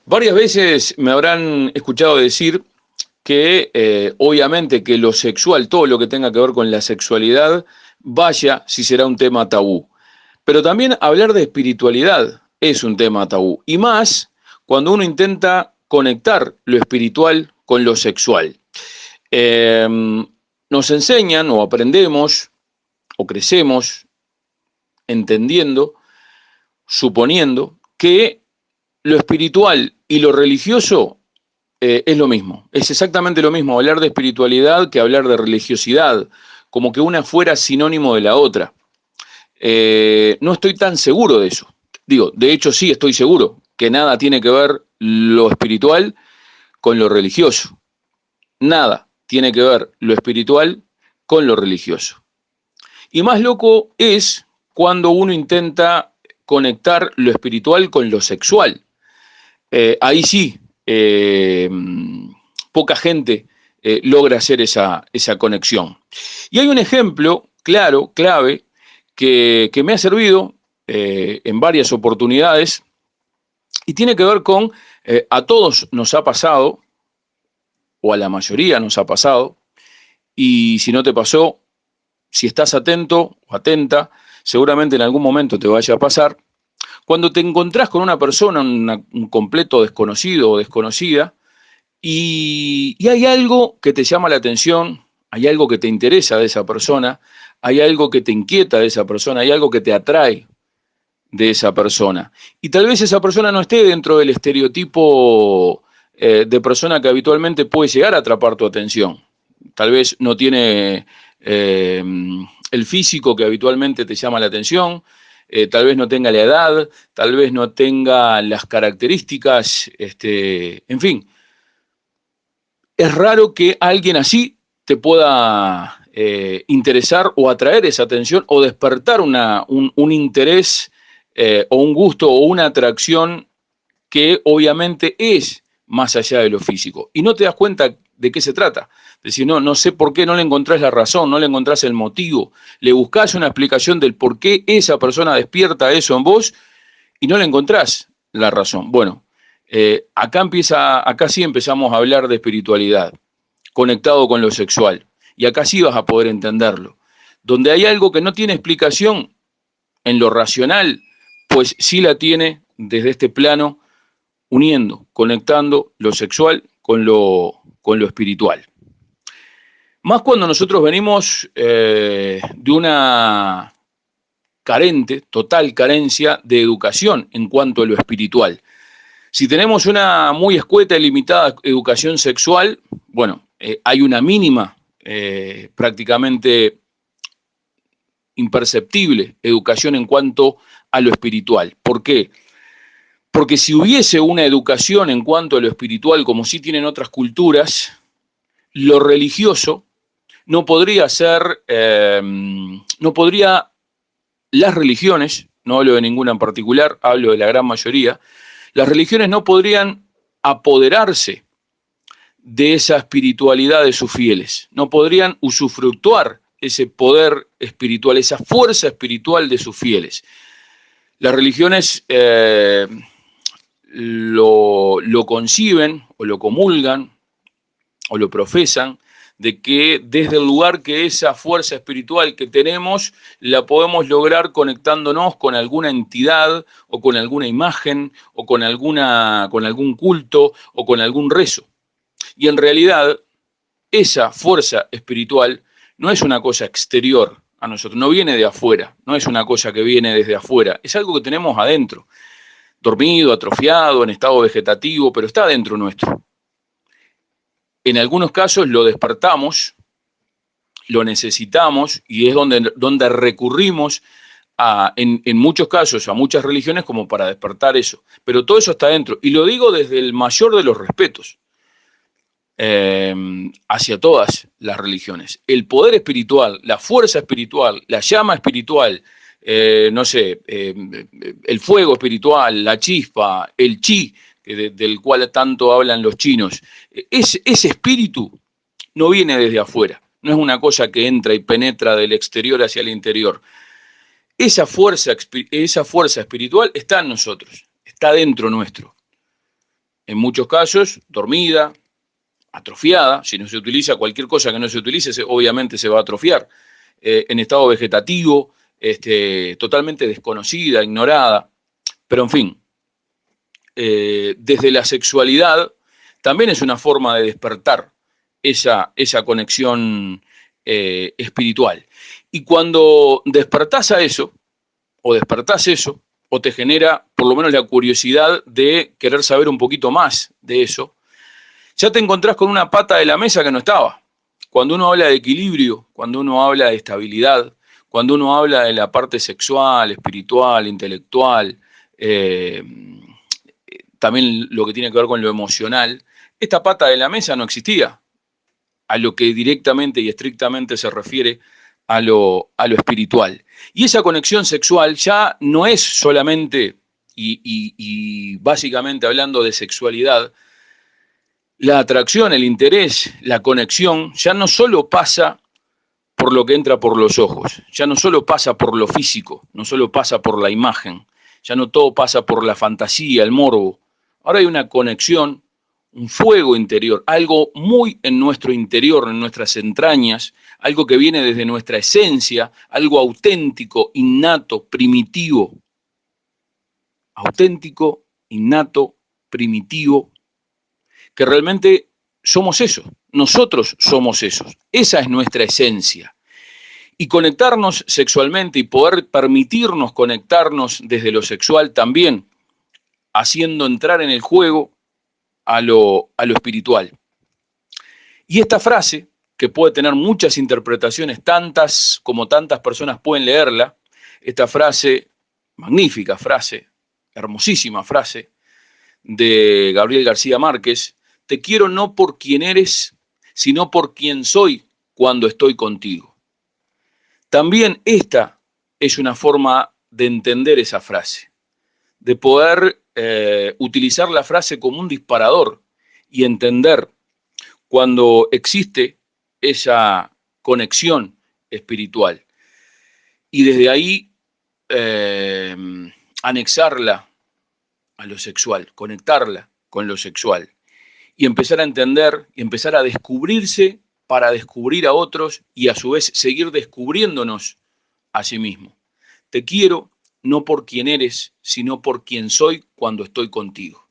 Varias veces me habrán escuchado decir que obviamente que lo sexual, todo lo que tenga que ver con la sexualidad, vaya si será un tema tabú. Pero también hablar de espiritualidad es un tema tabú. Y más cuando uno intenta conectar lo espiritual con lo sexual. Eh, Nos enseñan o aprendemos o crecemos entendiendo, suponiendo que lo espiritual y lo religioso es lo mismo, es exactamente lo mismo hablar de espiritualidad que hablar de religiosidad, como que una fuera sinónimo de la otra. No estoy tan seguro de eso. Digo, de hecho sí estoy seguro que nada tiene que ver lo espiritual con lo religioso. Nada tiene que ver lo espiritual con lo religioso. Y más loco es cuando uno intenta conectar lo espiritual con lo sexual. Ahí sí, poca gente logra hacer esa conexión. Y hay un ejemplo claro, clave, que me ha servido en varias oportunidades y tiene que ver con, a todos nos ha pasado, o a la mayoría nos ha pasado, y si no te pasó, si estás atento o atenta, seguramente en algún momento te vaya a pasar, cuando te encontrás con una persona, un completo desconocido o desconocida, y hay algo que te llama la atención, hay algo que te interesa de esa persona, hay algo que te inquieta de esa persona, hay algo que te atrae de esa persona. Y tal vez esa persona no esté dentro del estereotipo de persona que habitualmente puede llegar a atrapar tu atención. Tal vez no tiene eh, el físico que habitualmente te llama la atención, tal vez no tenga la edad, tal vez no tenga las características, en fin, es raro que alguien así te pueda interesar o atraer esa atención o despertar un interés o un gusto o una atracción que obviamente es más allá de lo físico. Y no te das cuenta de qué se trata. Decir, no, no sé por qué, no le encontrás la razón, no le encontrás el motivo, le buscás una explicación del por qué esa persona despierta eso en vos y no le encontrás la razón. Bueno, acá sí empezamos a hablar de espiritualidad, conectado con lo sexual. Y acá sí vas a poder entenderlo. Donde hay algo que no tiene explicación en lo racional, pues sí la tiene desde este plano, uniendo, conectando lo sexual con lo espiritual. Más cuando nosotros venimos de una total carencia de educación en cuanto a lo espiritual. Si tenemos una muy escueta y limitada educación sexual, bueno, hay una mínima, prácticamente imperceptible educación en cuanto a lo espiritual. ¿Por qué? Porque si hubiese una educación en cuanto a lo espiritual, como sí tienen otras culturas, lo religioso no podría ser, no podría, las religiones, no hablo de ninguna en particular, hablo de la gran mayoría, las religiones no podrían apoderarse de esa espiritualidad de sus fieles, no podrían usufructuar ese poder espiritual, esa fuerza espiritual de sus fieles. Las religiones lo conciben o lo comulgan o lo profesan de que desde el lugar que esa fuerza espiritual que tenemos la podemos lograr conectándonos con alguna entidad o con alguna imagen o con algún culto o con algún rezo. Y en realidad esa fuerza espiritual no es una cosa exterior a nosotros, no viene de afuera, no es una cosa que viene desde afuera, es algo que tenemos adentro, dormido, atrofiado, en estado vegetativo, pero está dentro nuestro. En algunos casos lo despertamos, lo necesitamos y es donde recurrimos en muchos casos a muchas religiones como para despertar eso. Pero todo eso está dentro. Y lo digo desde el mayor de los respetos hacia todas las religiones. El poder espiritual, la fuerza espiritual, la llama espiritual, no sé, el fuego espiritual, la chispa, el chi, del cual tanto hablan los chinos, ese espíritu no viene desde afuera, no es una cosa que entra y penetra del exterior hacia el interior. Esa fuerza espiritual está en nosotros, está dentro nuestro. en muchos casos dormida, atrofiada. Si no se utiliza cualquier cosa que no se utilice, obviamente se va a atrofiar, en estado vegetativo, totalmente desconocida, ignorada, pero en fin, desde la sexualidad también es una forma de despertar esa conexión espiritual. Y cuando despertás a eso, o despertás eso, o te genera por lo menos la curiosidad de querer saber un poquito más de eso, ya te encontrás con una pata de la mesa que no estaba. Cuando uno habla de equilibrio, cuando uno habla de estabilidad, cuando uno habla de la parte sexual, espiritual, intelectual, eh, también lo que tiene que ver con lo emocional, esta pata de la mesa no existía a lo que directamente y estrictamente se refiere a lo espiritual. Y esa conexión sexual ya no es solamente, y básicamente hablando de sexualidad, la atracción, el interés, la conexión, ya no solo pasa por lo que entra por los ojos, ya no solo pasa por lo físico, no solo pasa por la imagen, ya no todo pasa por la fantasía, el morbo. Ahora hay una conexión, un fuego interior, algo muy en nuestro interior, en nuestras entrañas, algo que viene desde nuestra esencia, algo auténtico, innato, primitivo. Auténtico, innato, primitivo, que realmente somos eso, nosotros somos esos, esa es nuestra esencia. Y conectarnos sexualmente y poder permitirnos conectarnos desde lo sexual también, haciendo entrar en el juego a lo espiritual. Y esta frase, que puede tener muchas interpretaciones, tantas como tantas personas pueden leerla, esta frase, magnífica frase, hermosísima frase, de Gabriel García Márquez, te quiero no por quien eres, sino por quien soy cuando estoy contigo. También esta es una forma de entender esa frase, de poder utilizar la frase como un disparador y entender cuando existe esa conexión espiritual. Y desde ahí eh, anexarla a lo sexual, conectarla con lo sexual y empezar a entender y empezar a descubrirse para descubrir a otros y a su vez seguir descubriéndonos a sí mismo. Te quiero no por quien eres, sino por quien soy cuando estoy contigo.